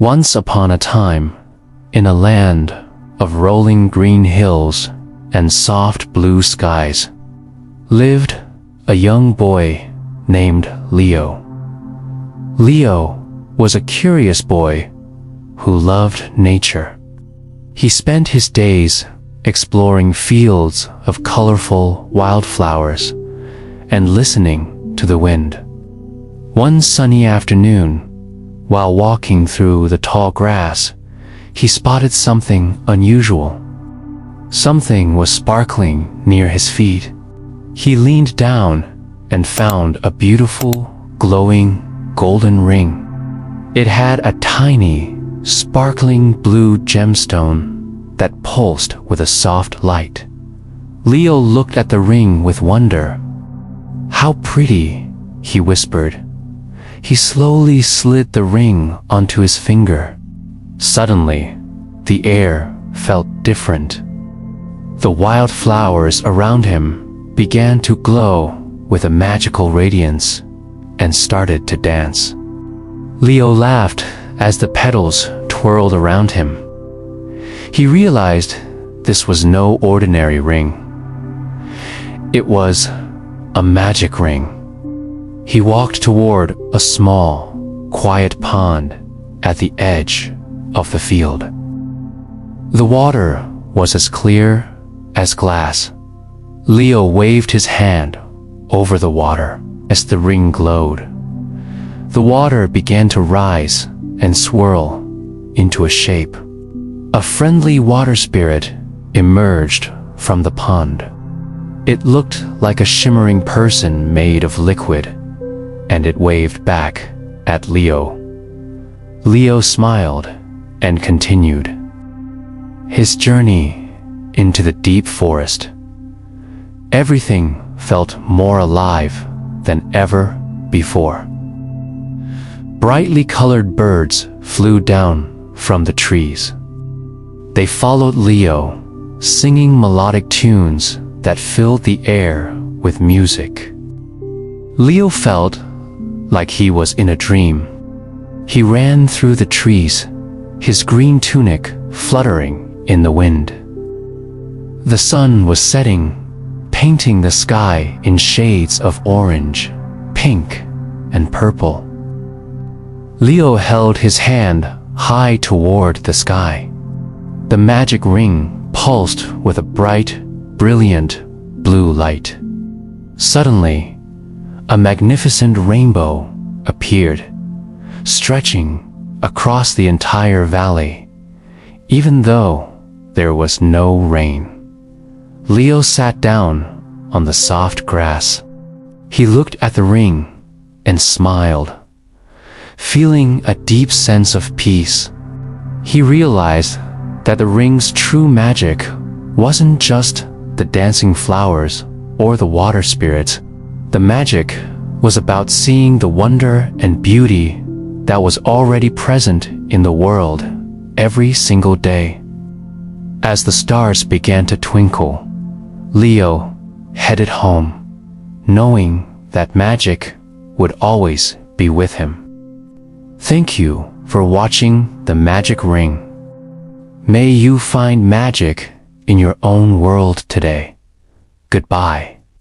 Once upon a time, in a land of rolling green hills and soft blue skies, lived a young boy named Leo. Leo was a curious boy who loved nature. He spent his days exploring fields of colorful wildflowers and listening to the wind. One sunny afternoon, while walking through the tall grass, he spotted something unusual. Something was sparkling near his feet. He leaned down and found a beautiful, glowing golden ring. It had a tiny, sparkling blue gemstone that pulsed with a soft light. Leo looked at the ring with wonder. "How pretty," he whispered. He slowly slid the ring onto his finger. Suddenly, the air felt different. The wildflowers around him began to glow with a magical radiance and started to dance. Leo laughed as the petals twirled around him. He realized this was no ordinary ring. It was a magic ring. He walked toward a small, quiet pond at the edge of the field. The water was as clear as glass. Leo waved his hand over the water as the ring glowed. The water began to rise and swirl into a shape. A friendly water spirit emerged from the pond. It looked like a shimmering person made of liquid, and it waved back at Leo. Leo smiled and continued his journey into the deep forest. Everything felt more alive than ever before. Brightly colored birds flew down from the trees. They followed Leo, singing melodic tunes that filled the air with music. Leo felt like he was in a dream. He ran through the trees, his green tunic fluttering in the wind. The sun was setting, painting the sky in shades of orange, pink, and purple. Leo held his hand high toward the sky. The magic ring pulsed with a bright, brilliant blue light. Suddenly, a magnificent rainbow appeared, stretching across the entire valley, even though there was no rain. Leo sat down on the soft grass. He looked at the ring and smiled, feeling a deep sense of peace. He realized that the ring's true magic wasn't just the dancing flowers or the water spirits. The magic was about seeing the wonder and beauty that was already present in the world every single day. As the stars began to twinkle, Leo headed home, knowing that magic would always be with him. Thank you for watching The Magic Ring. May you find magic in your own world today. Goodbye.